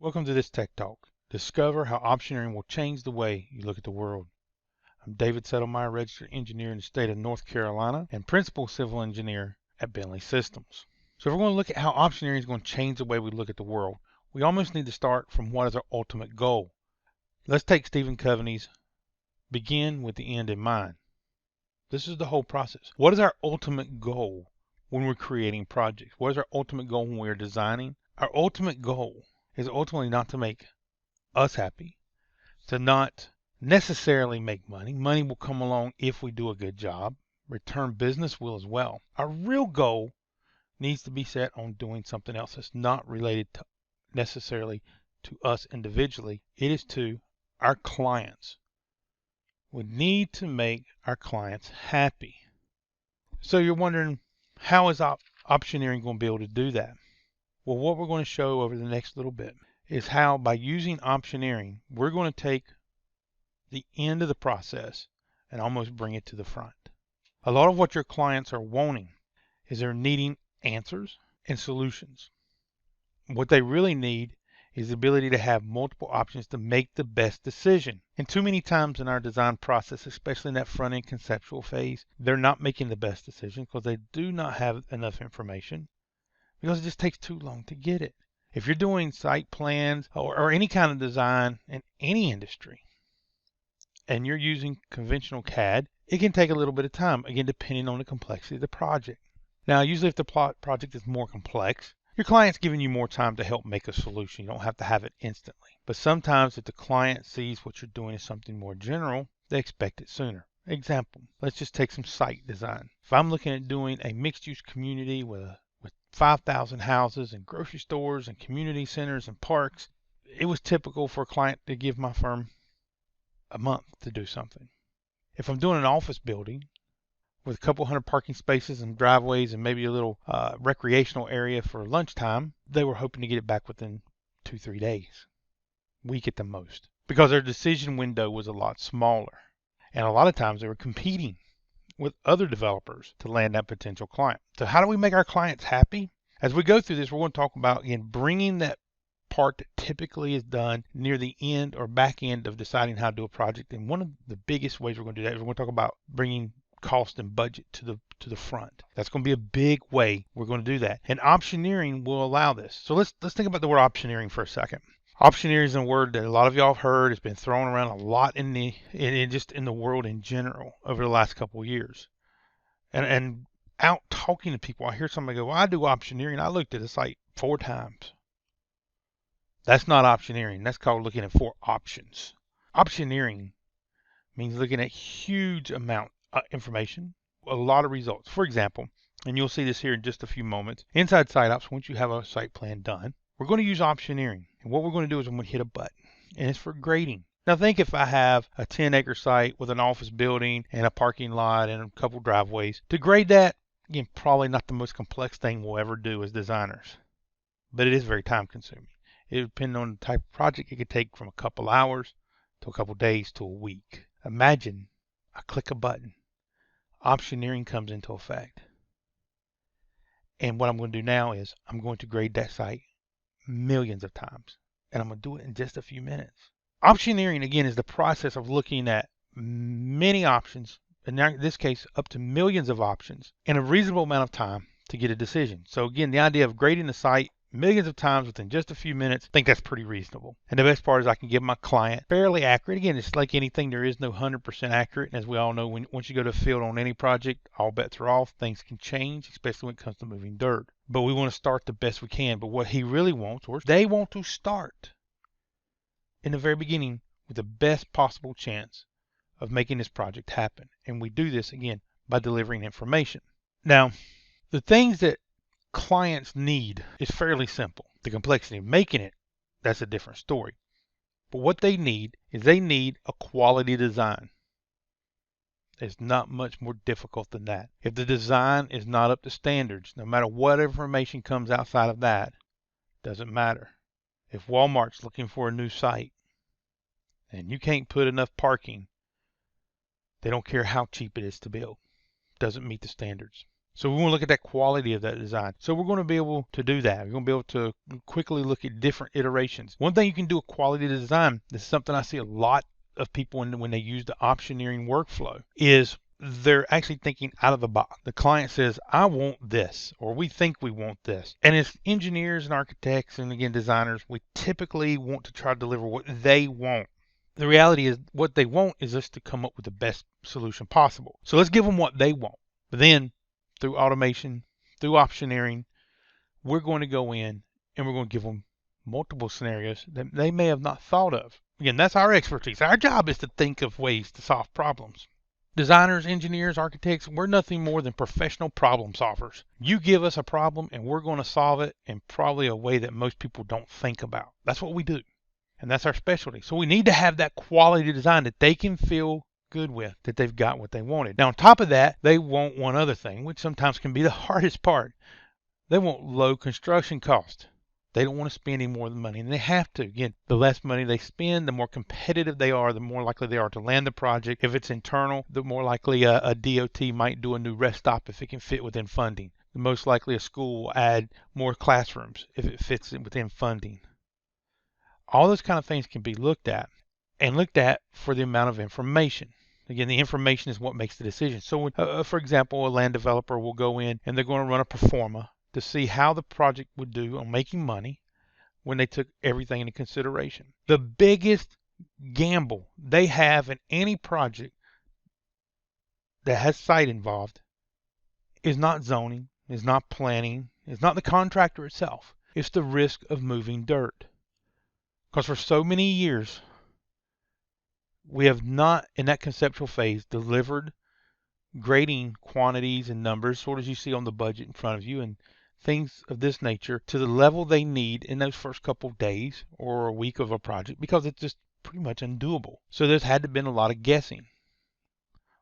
Welcome to this Tech Talk. Discover how optioneering will change the way you look at the world. I'm David Settlemeyer, registered engineer in the state of North Carolina and principal civil engineer at Bentley Systems. So if we're going to look at how optioneering is going to change the way we look at the world, we almost need to start from what is our ultimate goal. Let's take Stephen Covey's begin with the end in mind. This is the whole process. What is our ultimate goal when we're creating projects? What is our ultimate goal when we're designing? Our ultimate goal is ultimately not to make us happy, to not necessarily make money. Money will come along if we do a good job. Return business will as well. Our real goal needs to be set on doing something else that's not related to necessarily to us individually. It is to our clients. We need to make our clients happy. So you're wondering, how is optioneering going to be able to do that? Well, what we're going to show over the next little bit is how, by using optioneering, we're going to take the end of the process and almost bring it to the front. A lot of what your clients are wanting is they're needing answers and solutions. What they really need is the ability to have multiple options to make the best decision. And too many times in our design process, especially in that front-end conceptual phase, they're not making the best decision because they do not have enough information, because it just takes too long to get it. If you're doing site plans or any kind of design in any industry, and you're using conventional CAD, it can take a little bit of time, again, depending on the complexity of the project. Now, usually if the project is more complex, your client's giving you more time to help make a solution. You don't have to have it instantly. But sometimes if the client sees what you're doing as something more general, they expect it sooner. Example, let's just take some site design. If I'm looking at doing a mixed-use community with 5,000 houses and grocery stores and community centers and parks, it was typical for a client to give my firm a month to do something. If I'm doing an office building with a couple hundred parking spaces and driveways and maybe a little recreational area for lunchtime, they were hoping to get it back within 2-3 days, week at the most, because their decision window was a lot smaller. And a lot of times they were competing with other developers to land that potential client. So how do we make our clients happy? As we go through this, we're going to talk about, again, bringing that part that typically is done near the end or back end of deciding how to do a project. And one of the biggest ways we're going to do that is we're going to talk about bringing cost and budget to the front. That's going to be a big way we're going to do that. And optioneering will allow this. So let's think about the word optioneering for a second. Optioneering is a word that a lot of y'all have heard. It's been thrown around a lot in the world in general over the last couple of years. And out talking to people, I hear somebody go, well, I do optioneering. I looked at a site 4 times. That's not optioneering. That's called looking at 4 options. Optioneering means looking at huge amount of information, a lot of results. For example, and you'll see this here in just a few moments, inside SITEOPS, once you have a site plan done, we're going to use optioneering. And what we're going to do is I'm going to hit a button, and it's for grading. Now think if I have a 10-acre site with an office building and a parking lot and a couple driveways. To grade that, again, probably not the most complex thing we'll ever do as designers, but it is very time consuming. It depends on the type of project. It could take from a couple hours to a couple days to a week. Imagine I click a button, optioneering comes into effect. And what I'm going to do now is I'm going to grade that site millions of times, and I'm going to do it in just a few minutes. Optioneering, again, is the process of looking at many options, in this case, up to millions of options, in a reasonable amount of time to get a decision. So again, the idea of grading the site millions of times within just a few minutes, I think that's pretty reasonable. And the best part is I can give my client fairly accurate. Again, it's like anything, there is no 100% accurate. And as we all know, once you go to the field on any project, all bets are off. Things can change, especially when it comes to moving dirt. But we want to start the best we can. But what he really wants, or they want to start in the very beginning with the best possible chance of making this project happen. And we do this, again, by delivering information. Now, the things that clients need is fairly simple. The complexity of making it, that's a different story. But what they need is they need a quality design. It's not much more difficult than that. If the design is not up to standards, no matter what information comes outside of that, doesn't matter. If Walmart's looking for a new site and you can't put enough parking, they don't care how cheap it is to build. It doesn't meet the standards. So we want to look at that quality of that design. So we're going to be able to do that. We're going to be able to quickly look at different iterations. One thing you can do with quality design, this is something I see a lot of people when they use the optioneering workflow, is they're actually thinking out of the box. The client says, I want this, or we think we want this. And as engineers and architects and again designers, we typically want to try to deliver what they want. The reality is what they want is us to come up with the best solution possible. So let's give them what they want. But then through automation, through optioneering, we're going to go in and we're going to give them multiple scenarios that they may have not thought of. Again, that's our expertise. Our job is to think of ways to solve problems. Designers, engineers, architects, we're nothing more than professional problem solvers. You give us a problem and we're going to solve it in probably a way that most people don't think about. That's what we do. And that's our specialty. So we need to have that quality design that they can feel good with, that they've got what they wanted. Now on top of that, they want one other thing, which sometimes can be the hardest part. They want low construction cost. They don't want to spend any more money than they have to. Again, the less money they spend, the more competitive they are, the more likely they are to land the project. If it's internal, the more likely a DOT might do a new rest stop if it can fit within funding. The most likely a school will add more classrooms if it fits within funding. All those kind of things can be looked at for the amount of information. Again, the information is what makes the decision. So, for example, a land developer will go in and they're going to run a pro forma to see how the project would do on making money when they took everything into consideration. The biggest gamble they have in any project that has site involved is not zoning, is not planning, is not the contractor itself. It's the risk of moving dirt. Because for so many years, we have not, in that conceptual phase, delivered grading quantities and numbers, sort of as you see on the budget in front of you, and things of this nature to the level they need in those first couple of days or a week of a project, because it's just pretty much undoable. So there's had to been a lot of guessing,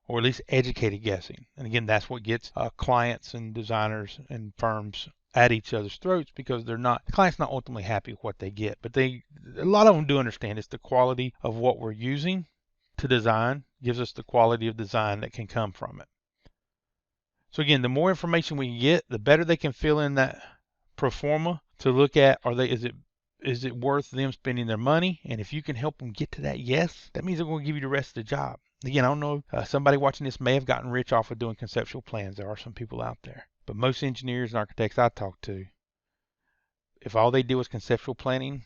or at least educated guessing. And again, that's what gets clients and designers and firms at each other's throats, because the client's not ultimately happy with what they get. But a lot of them do understand it's the quality of what we're using to design gives us the quality of design that can come from it. So again, the more information we get, the better they can fill in that pro forma to look at, is it worth them spending their money? And if you can help them get to that yes, that means they're going to give you the rest of the job. Again, I don't know, somebody watching this may have gotten rich off of doing conceptual plans. There are some people out there. But most engineers and architects I talk to, if all they did was conceptual planning,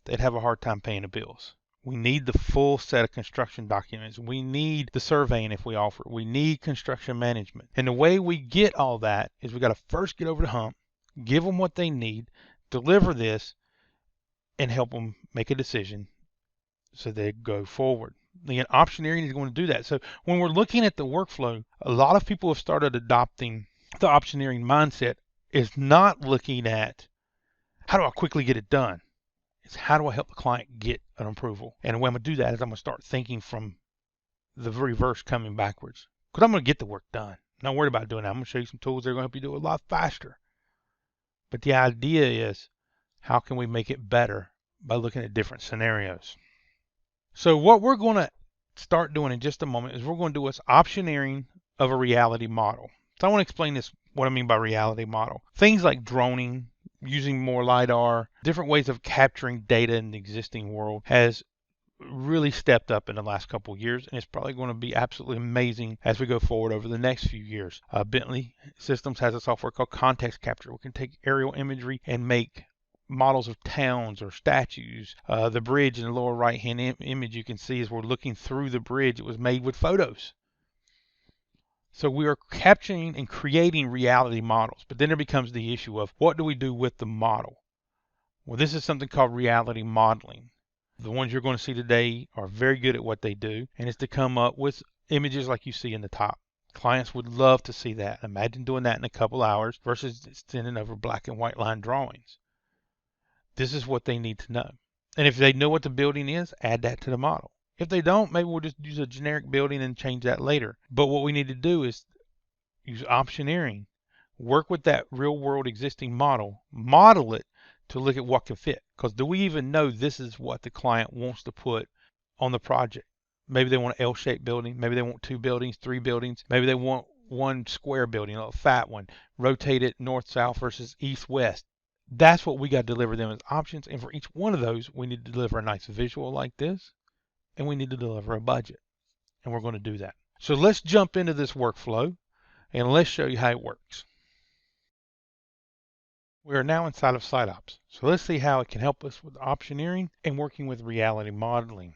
they'd have a hard time paying the bills. We need the full set of construction documents. We need the surveying if we offer it. We need construction management. And the way we get all that is we got to first get over the hump, give them what they need, deliver this, and help them make a decision so they go forward. Again, optioneering is going to do that. So when we're looking at the workflow, a lot of people have started adopting the optioneering mindset, is not looking at how do I quickly get it done. It's how do I help the client get an approval? And the way I'm going to do that is I'm going to start thinking from the reverse, coming backwards. Because I'm going to get the work done. I'm not worried about doing that. I'm going to show you some tools that are going to help you do it a lot faster. But the idea is, how can we make it better by looking at different scenarios? So what we're going to start doing in just a moment is we're going to do what's optioneering of a reality model. So I want to explain this, what I mean by reality model. Things like droning, using more LiDAR, different ways of capturing data in the existing world has really stepped up in the last couple of years, and it's probably going to be absolutely amazing as we go forward over the next few years. Bentley Systems has a software called ContextCapture. We can take aerial imagery and make models of towns or statues. The bridge in the lower right hand image you can see as we're looking through the bridge, it was made with photos. So we are capturing and creating reality models, but then there becomes the issue of what do we do with the model? Well, this is something called reality modeling. The ones you're going to see today are very good at what they do, and it's to come up with images like you see in the top. Clients would love to see that. Imagine doing that in a couple hours versus sending over black and white line drawings. This is what they need to know. And if they know what the building is, add that to the model. If they don't, maybe we'll just use a generic building and change that later. But what we need to do is use optioneering, work with that real world existing model, model it to look at what can fit. Because do we even know this is what the client wants to put on the project? Maybe they want an L-shaped building. Maybe they want 2 buildings, 3 buildings. Maybe they want one square building, a little fat one, rotate it north-south versus east-west. That's what we got to deliver them as options. And for each one of those, we need to deliver a nice visual like this, and we need to deliver a budget. And we're going to do that. So let's jump into this workflow, and let's show you how it works. We are now inside of SITEOPS. So let's see how it can help us with optioneering and working with reality modeling.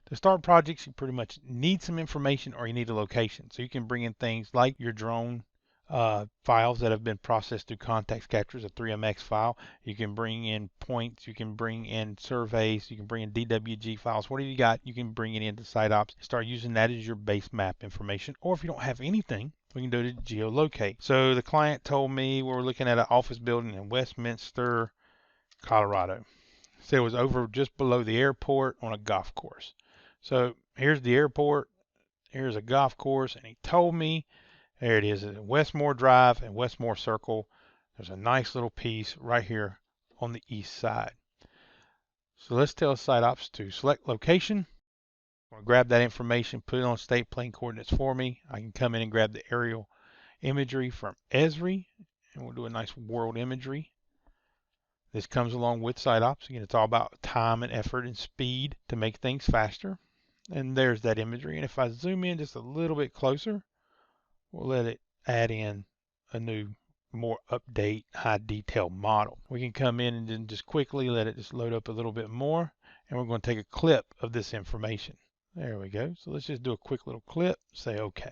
To start projects, you pretty much need some information or you need a location. So you can bring in things like your drone files that have been processed through ContextCapture as a 3MX file. You can bring in points, you can bring in surveys, you can bring in DWG files. Whatever you got, you can bring it into SITEOPS. Start using that as your base map information. Or if you don't have anything, we can do it to geolocate. So the client told me we were looking at an office building in Westminster, Colorado. Said it was over just below the airport on a golf course. So here's the airport, here's a golf course, and he told me, there it is, at Westmore Drive and Westmore Circle. There's a nice little piece right here on the east side. So let's tell SITEOPS to select location. I'm going to grab that information, put it on state plane coordinates for me. I can come in and grab the aerial imagery from Esri, and we'll do a nice world imagery. This comes along with SITEOPS. Again, it's all about time and effort and speed to make things faster. And there's that imagery. And if I zoom in just a little bit closer, we'll let it add in a new, more update, high detail model. We can come in and then just quickly let it just load up a little bit more. And we're going to take a clip of this information. There we go. So let's just do a quick little clip, say OK.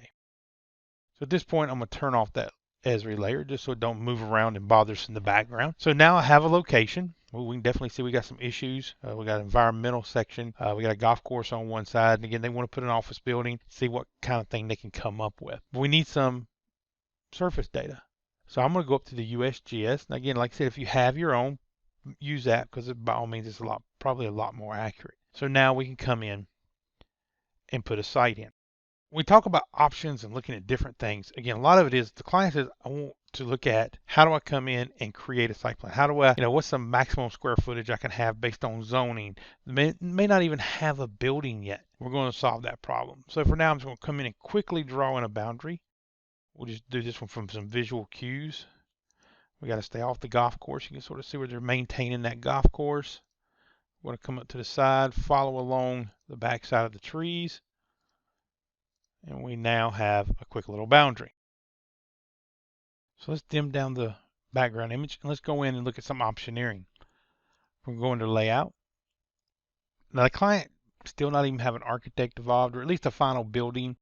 So at this point, I'm going to turn off that Esri layer just so it don't move around and bother us in the background. So now I have a location. Well, we can definitely see we got some issues. We got an environmental section. We got a golf course on one side. And again, they want to put an office building, see what kind of thing they can come up with. But we need some surface data. So I'm going to go up to the USGS. And again, like I said, if you have your own, use that because by all means, it's probably a lot more accurate. So now we can come in and put a site in. When we talk about options and looking at different things, again, a lot of it is the client says, I want to look at how do I come in and create a site plan? How do I, what's the maximum square footage I can have based on zoning? May not even have a building yet. We're going to solve that problem. So for now, I'm just going to come in and quickly draw in a boundary. We'll just do this one from some visual cues. We got to stay off the golf course. You can sort of see where they're maintaining that golf course. We're going to come up to the side, follow along the back side of the trees. And we now have a quick little boundary. So let's dim down the background image and let's go in and look at some optioneering. We're going to layout. Now the client still not even have an architect involved or at least a final building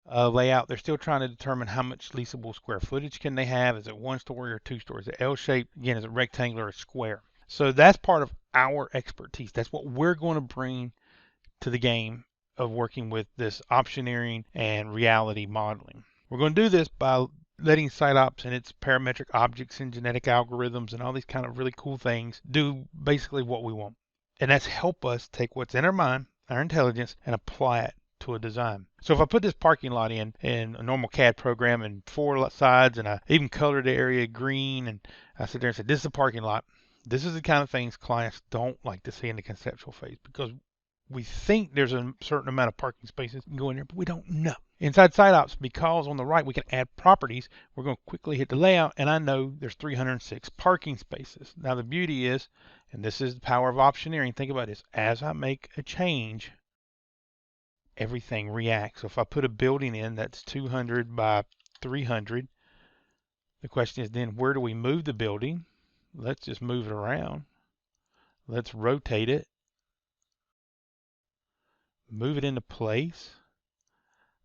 layout. They're still trying to determine how much leasable square footage can they have. Is it one story or two stories? Is it L-shaped? Again, is it rectangular or square? So that's part of our expertise. That's what we're going to bring to the game of working with this optioneering and reality modeling. We're going to do this by letting SITEOPS and its parametric objects and genetic algorithms and all these kind of really cool things do basically what we want. And that's help us take what's in our mind, our intelligence, and apply it to a design. So if I put this parking lot in a normal CAD program and 4 sides and I even colored the area green and I sit there and said, this is a parking lot. This is the kind of things clients don't like to see in the conceptual phase because we think there's a certain amount of parking spaces that can go in there, but we don't know. Inside SITEOPS, because on the right we can add properties, we're going to quickly hit the layout, and I know there's 306 parking spaces. Now the beauty is, and this is the power of optioneering, think about this, as I make a change, everything reacts. So if I put a building in that's 200 by 300, the question is then where do we move the building? Let's just move it around. Let's rotate it. Move it into place.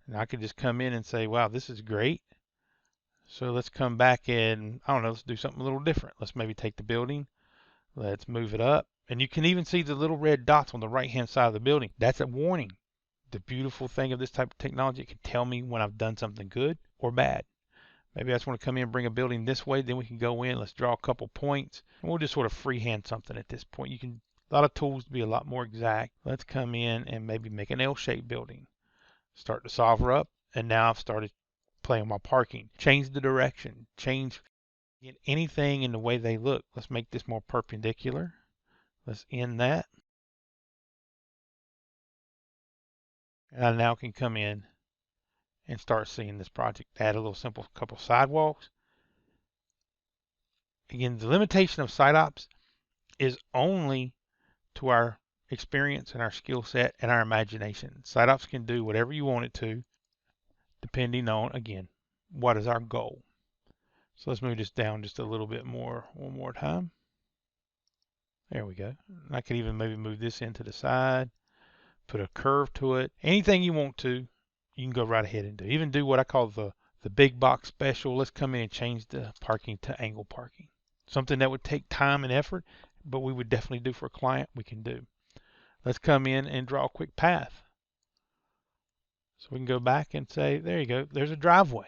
And I could just come in and say, wow, this is great. So let's come back and, I don't know, let's do something a little different. Let's maybe take the building. Let's move it up. And you can even see the little red dots on the right-hand side of the building. That's a warning. The beautiful thing of this type of technology, it can tell me when I've done something good or bad. Maybe I just want to come in and bring a building this way. Then we can go in. Let's draw a couple points. And we'll just sort of freehand something at this point. You can a lot of tools to be a lot more exact. Let's come in and maybe make an L-shaped building. Start the solver up, and now I've started playing with my parking. Change the direction. Change anything in the way they look. Let's make this more perpendicular. Let's end that. And I now can come in and start seeing this project. Add a little simple couple sidewalks. Again, the limitation of SITEOPS is only to our experience and our skill set and our imagination. SITEOPS can do whatever you want it to, depending on, again, what is our goal. So let's move this down just a little bit more, one more time. There we go. I could even maybe move this into the side, put a curve to it. Anything you want to, you can go right ahead and do. Even do what I call the big box special. Let's come in and change the parking to angle parking. Something that would take time and effort, but we would definitely do for a client, we can do. Let's come in and draw a quick path. So we can go back and say, there you go, there's a driveway.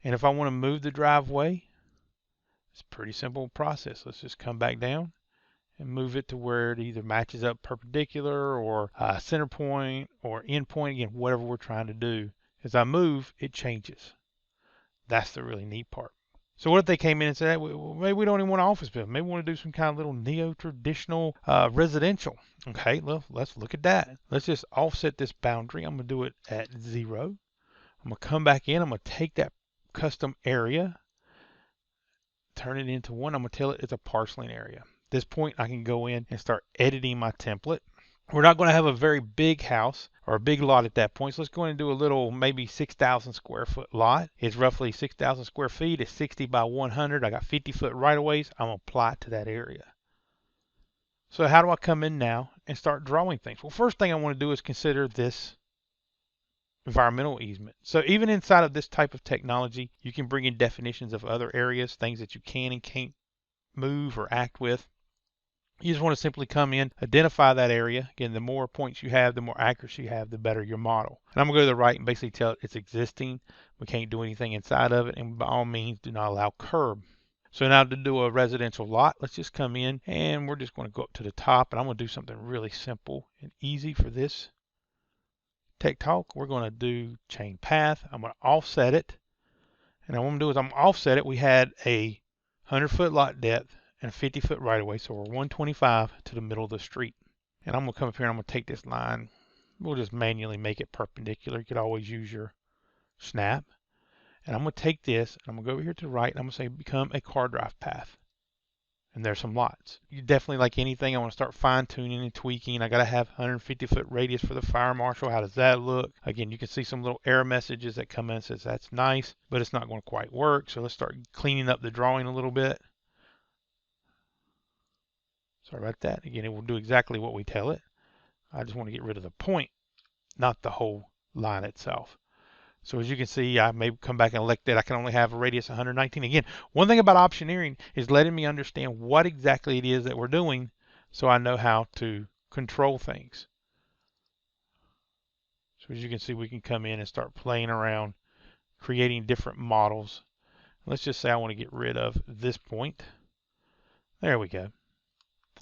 And if I want to move the driveway, it's a pretty simple process. Let's just come back down and move it to where it either matches up perpendicular or center point or end point. Again, whatever we're trying to do. As I move, it changes. That's the really neat part. So what if they came in and said, well, maybe we don't even want an office building. Maybe we want to do some kind of little neo-traditional residential. Okay, well, let's look at that. Let's just offset this boundary. I'm going to do it at 0. I'm going to come back in. I'm going to take that custom area, turn it into 1. I'm going to tell it it's a parceling area. At this point, I can go in and start editing my template. We're not going to have a very big house or a big lot at that point. So let's go in and do a little maybe 6,000 square foot lot. It's roughly 6,000 square feet. It's 60 by 100. I got 50 foot right of ways. I'm going to apply it to that area. So how do I come in now and start drawing things? Well, first thing I want to do is consider this environmental easement. So even inside of this type of technology, you can bring in definitions of other areas, things that you can and can't move or act with. You just want to simply come in, identify that area. Again, the more points you have, the more accuracy you have, the better your model. And I'm going to go to the right and basically tell it it's existing. We can't do anything inside of it, and by all means, do not allow curb. So now to do a residential lot, let's just come in and we're just going to go up to the top, and I'm going to do something really simple and easy for this Tech Talk. We're going to do chain path. I'm going to offset it, and what I'm going to do is I'm going to offset it. We had a 100-foot lot depth and a 50-foot right of way, so we're 125 to the middle of the street. And I'm going to come up here and I'm going to take this line. We'll just manually make it perpendicular. You could always use your snap. And I'm going to take this and I'm going to go over here to the right and I'm going to say become a car drive path. And there's some lots. You definitely, like anything, I want to start fine tuning and tweaking. I got to have 150-foot radius for the fire marshal. How does that look? Again, you can see some little error messages that come in and says that's nice, but it's not going to quite work. So let's start cleaning up the drawing a little bit. Sorry about that. Again, it will do exactly what we tell it. I just want to get rid of the point, not the whole line itself. So as you can see, I may come back and elect that I can only have a radius of 119. Again, one thing about optioneering is letting me understand what exactly it is that we're doing so I know how to control things. So as you can see, we can come in and start playing around, creating different models. Let's just say I want to get rid of this point. There we go.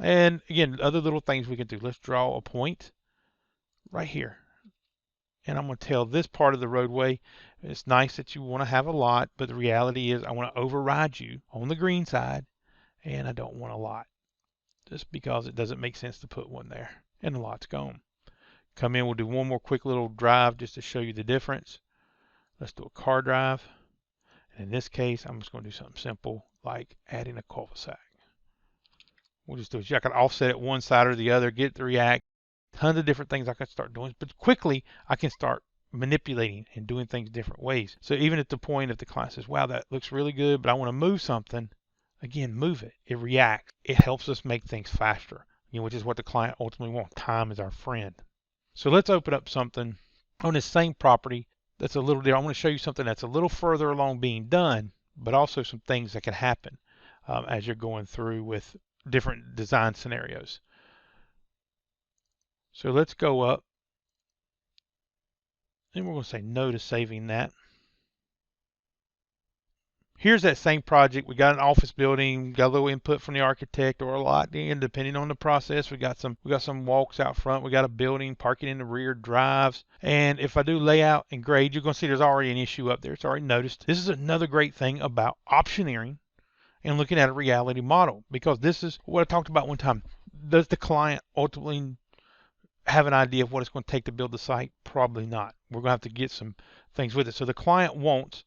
And again, other little things we can do. Let's draw a point right here. And I'm going to tell this part of the roadway, it's nice that you want to have a lot, but the reality is I want to override you on the green side, and I don't want a lot. Just because it doesn't make sense to put one there. And the lot's gone. Come in, we'll do one more quick little drive just to show you the difference. Let's do a car drive. And in this case, I'm just going to do something simple like adding a cul-de-sac. We'll just do it. I can offset it one side or the other, get it to react. Tons of different things I can start doing, but quickly I can start manipulating and doing things different ways. So even at the point if the client says, wow, that looks really good, but I want to move something, again, move it. It reacts. It helps us make things faster, which is what the client ultimately wants. Time is our friend. So let's open up something on this same property that's a little different. I want to show you something that's a little further along being done, but also some things that can happen as you're going through with different design scenarios. So let's go up and we're going to say no to saving that. Here's that same project. We got an office building, got a little input from the architect or a lot, and depending on the process, we got some walks out front. We got a building, parking in the rear, drives. And if I do layout and grade, you're going to see there's already an issue up there. It's already noticed. This is another great thing about optioneering and looking at a reality model, because this is what I talked about one time. Does the client ultimately have an idea of what it's going to take to build the site? Probably not. we're going to have to get some things with it. So the client wants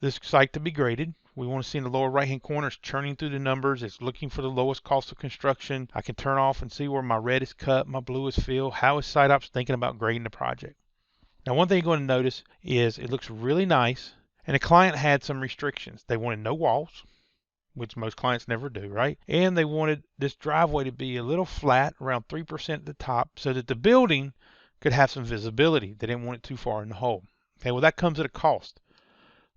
this site to be graded. We want to see in the lower right hand corner, it's churning through the numbers. It's looking for the lowest cost of construction. I can turn off and see where my red is cut, my blue is filled. How is SITEOPS thinking about grading the project? Now, one thing you're going to notice is it looks really nice, and the client had some restrictions. They wanted no walls, which most clients never do, right? And they wanted this driveway to be a little flat, around 3% at the top, so that the building could have some visibility. They didn't want it too far in the hole. Okay, well, that comes at a cost.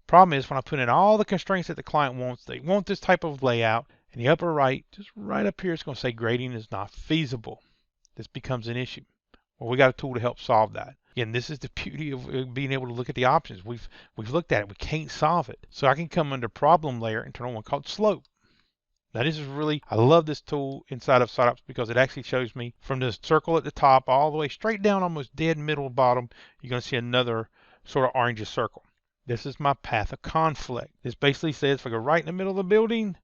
Problem is, when I put in all the constraints that the client wants, they want this type of layout. In the upper right, just right up here, it's going to say grading is not feasible. This becomes an issue. Well, we got a tool to help solve that. Again, this is the beauty of being able to look at the options. We've looked at it. We can't solve it. So I can come under problem layer and turn on one called slope. Now this is really, I love this tool inside of SITEOPS because it actually shows me from the circle at the top all the way straight down, almost dead middle bottom. You're going to see another sort of orange circle. This is my path of conflict. This basically says if I go right in the middle of the building,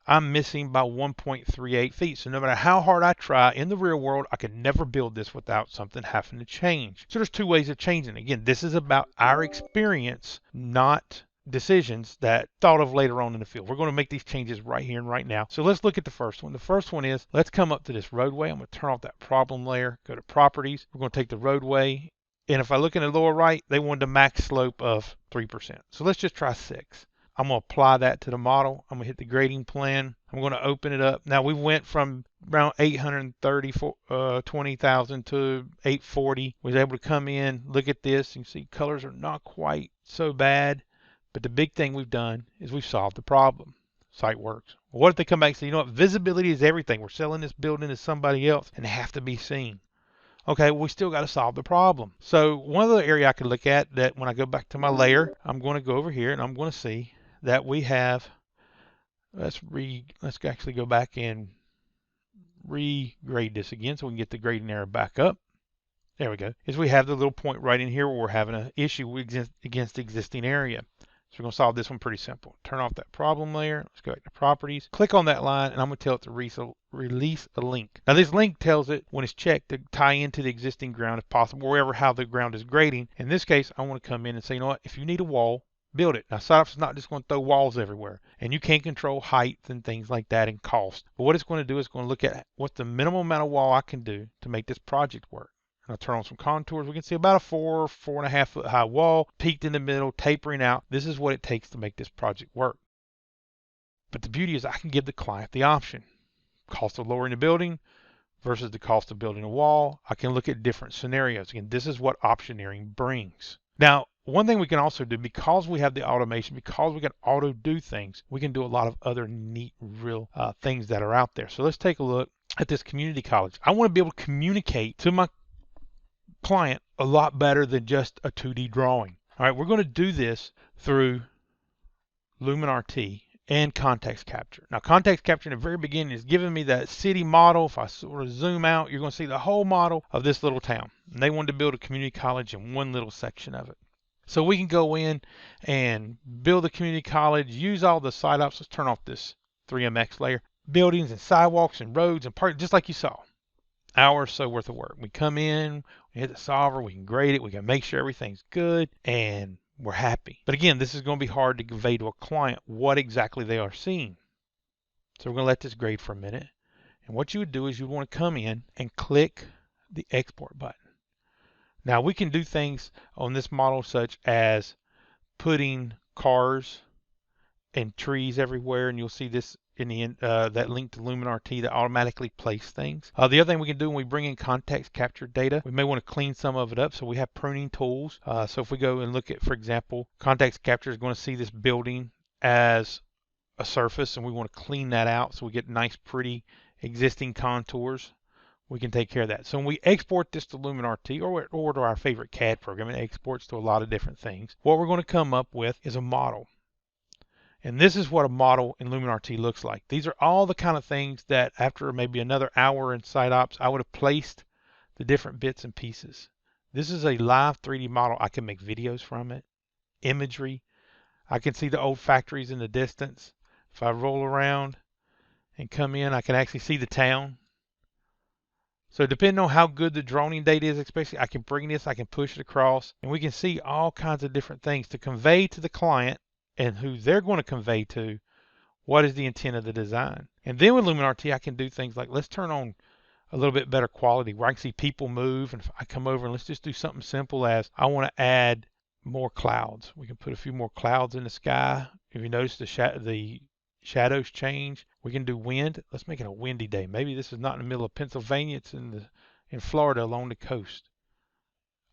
I'm missing by 1.38 feet. So no matter how hard I try in the real world, I could never build this without something having to change. So there's two ways of changing. Again, this is about our experience, not decisions that thought of later on in the field. We're going to make these changes right here and right now. So let's look at the first one. The first one is, let's come up to this roadway. I'm going to turn off that problem layer, go to properties. We're going to take the roadway. And if I look in the lower right, they wanted a max slope of 3%. So let's just try 6. I'm going to apply that to the model. I'm going to hit the grading plan. I'm going to open it up. Now we went from around 820,000 to 840. We was able to come in, look at this. You can see colors are not quite so bad. But the big thing we've done is we've solved the problem. Site works. Well, what if they come back and say, you know what, visibility is everything. We're selling this building to somebody else and they have to be seen. Okay, well, we still got to solve the problem. So one other area I could look at that when I go back to my layer, I'm going to go over here and I'm going to see that we have, let's actually go back and regrade this again so we can get the grading error back up. There we go. Is we have the little point right in here where we're having an issue against the existing area. So we're going to solve this one pretty simple. Turn off that problem layer. Let's go back to properties. Click on that line, and I'm going to tell it to release a link. Now, this link tells it when it's checked to tie into the existing ground if possible, wherever how the ground is grading. In this case, I want to come in and say, you know what, if you need a wall, build it. Now, SITEOPS is not just going to throw walls everywhere, and you can't control height and things like that and cost. But what it's going to do is going to look at what's the minimum amount of wall I can do to make this project work. I'll turn on some contours. We can see about a 4.5 foot high wall, peaked in the middle, tapering out. This is what it takes to make this project work. But the beauty is I can give the client the option. Cost of lowering the building versus the cost of building a wall. I can look at different scenarios. Again, this is what optioneering brings. Now, one thing we can also do, because we have the automation, because we can auto do things, we can do a lot of other neat, real things that are out there. So let's take a look at this community college. I want to be able to communicate to my client a lot better than just a 2D drawing. All right, we're going to do this through LumenRT and ContextCapture. Now, ContextCapture in the very beginning is giving me that city model. If I sort of zoom out, you're going to see the whole model of this little town. And they wanted to build a community college in one little section of it. So we can go in and build a community college, use all the SITEOPS. Let's turn off this 3MX layer. Buildings and sidewalks and roads and parks, just like you saw. Hour or so worth of work. We come in, we hit the solver, we can grade it, we can make sure everything's good, and we're happy. But again, this is going to be hard to convey to a client what exactly they are seeing. So we're going to let this grade for a minute. And what you would do is you want to come in and click the export button. Now we can do things on this model such as putting cars and trees everywhere, and you'll see this in the that link to LumenRT that automatically place things. The other thing we can do when we bring in ContextCapture data, we may want to clean some of it up, so we have pruning tools. So if we go and look at, for example, ContextCapture is going to see this building as a surface, and we want to clean that out so we get nice, pretty existing contours. We can take care of that. So when we export this to LumenRT or to our favorite CAD program, it exports to a lot of different things. What we're going to come up with is a model. And this is what a model in LumenRT looks like. These are all the kind of things that after maybe another hour in SITEOPS, I would have placed the different bits and pieces. This is a live 3D model. I can make videos from it, imagery. I can see the old factories in the distance. If I roll around and come in, I can actually see the town. So depending on how good the droning data is, especially, I can bring this, I can push it across, and we can see all kinds of different things to convey to the client and who they're going to convey to what is the intent of the design. And then with LumenRT, I can do things like, let's turn on a little bit better quality where I can see people move. And if I come over and let's just do something simple as I want to add more clouds. We can put a few more clouds in the sky. If you notice the shadows change, we can do wind. Let's make it a windy day. Maybe this is not in the middle of Pennsylvania. It's in Florida along the coast.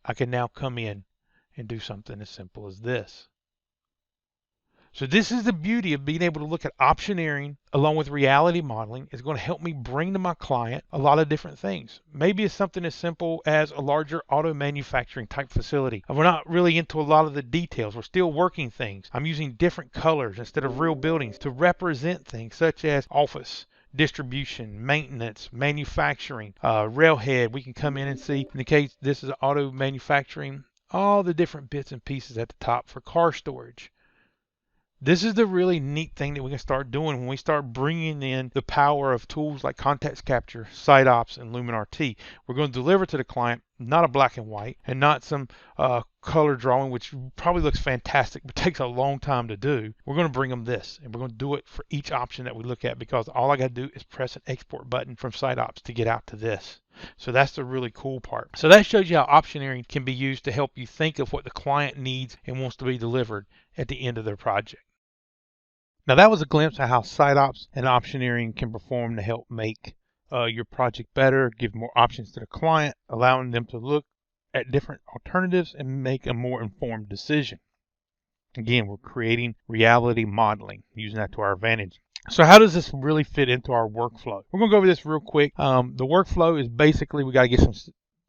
I can now come in and do something as simple as this. So this is the beauty of being able to look at optioneering along with reality modeling. Is going to help me bring to my client a lot of different things. Maybe it's something as simple as a larger auto manufacturing type facility. And we're not really into a lot of the details. We're still working things. I'm using different colors instead of real buildings to represent things such as office, distribution, maintenance, manufacturing, railhead. We can come in and see, in the case this is auto manufacturing, all the different bits and pieces at the top for car storage. This is the really neat thing that we can start doing when we start bringing in the power of tools like ContextCapture, SITEOPS, and LumenRT. We're going to deliver to the client not a black and white and not some color drawing, which probably looks fantastic but takes a long time to do. We're going to bring them this, and we're going to do it for each option that we look at, because all I got to do is press an export button from SITEOPS to get out to this. So that's the really cool part. So that shows you how optioneering can be used to help you think of what the client needs and wants to be delivered at the end of their project. Now that was a glimpse at how SITEOPS and optioneering can perform to help make your project better, give more options to the client, allowing them to look at different alternatives and make a more informed decision. Again, we're creating reality modeling, using that to our advantage. So how does this really fit into our workflow? We're going to go over this real quick. The workflow is basically we got to get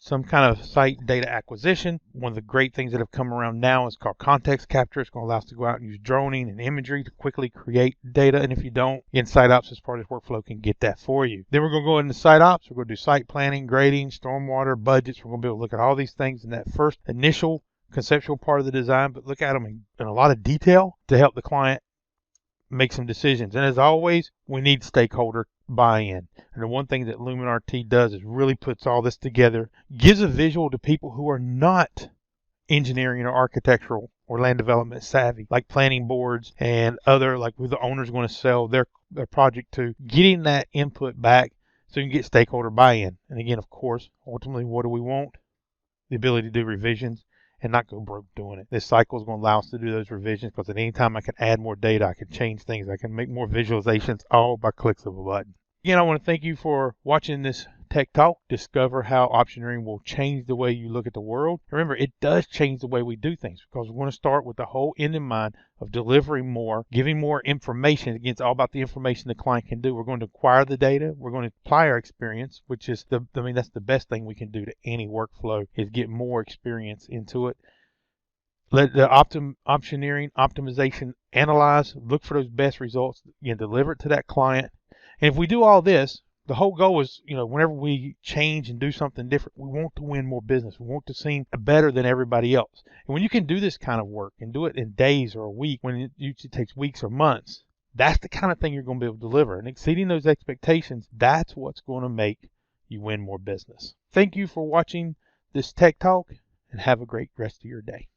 some kind of site data acquisition. One of the great things that have come around now is called ContextCapture. It's going to allow us to go out and use droning and imagery to quickly create data. And if you don't, again, SITEOPS as part of this workflow can get that for you. Then we're going to go into SITEOPS. We're going to do site planning, grading, stormwater, budgets. We're going to be able to look at all these things in that first initial conceptual part of the design, but look at them in a lot of detail to help the client make some decisions. And as always, we need stakeholder buy-in. And the one thing that LumenRT does is really puts all this together, gives a visual to people who are not engineering or architectural or land development savvy, like planning boards and other, like who the owner's going to sell their project to, getting that input back so you can get stakeholder buy-in. And again, of course, ultimately, what do we want? The ability to do revisions and not go broke doing it. This cycle is going to allow us to do those revisions, because at any time I can add more data, I can change things, I can make more visualizations, all by clicks of a button. Again, I want to thank you for watching this Tech Talk. Discover how optioneering will change the way you look at the world. Remember, it does change the way we do things, because we're going to start with the whole end in mind of delivering more, giving more information. Again, it's all about the information the client can do. We're going to acquire the data. We're going to apply our experience, which is that's the best thing we can do to any workflow, is get more experience into it. Let the optioneering, optimization, analyze, look for those best results, again, deliver it to that client. And if we do all this, the whole goal is, whenever we change and do something different, we want to win more business. We want to seem better than everybody else. And when you can do this kind of work and do it in days or a week, when it usually takes weeks or months, that's the kind of thing you're going to be able to deliver. And exceeding those expectations, that's what's going to make you win more business. Thank you for watching this Tech Talk, and have a great rest of your day.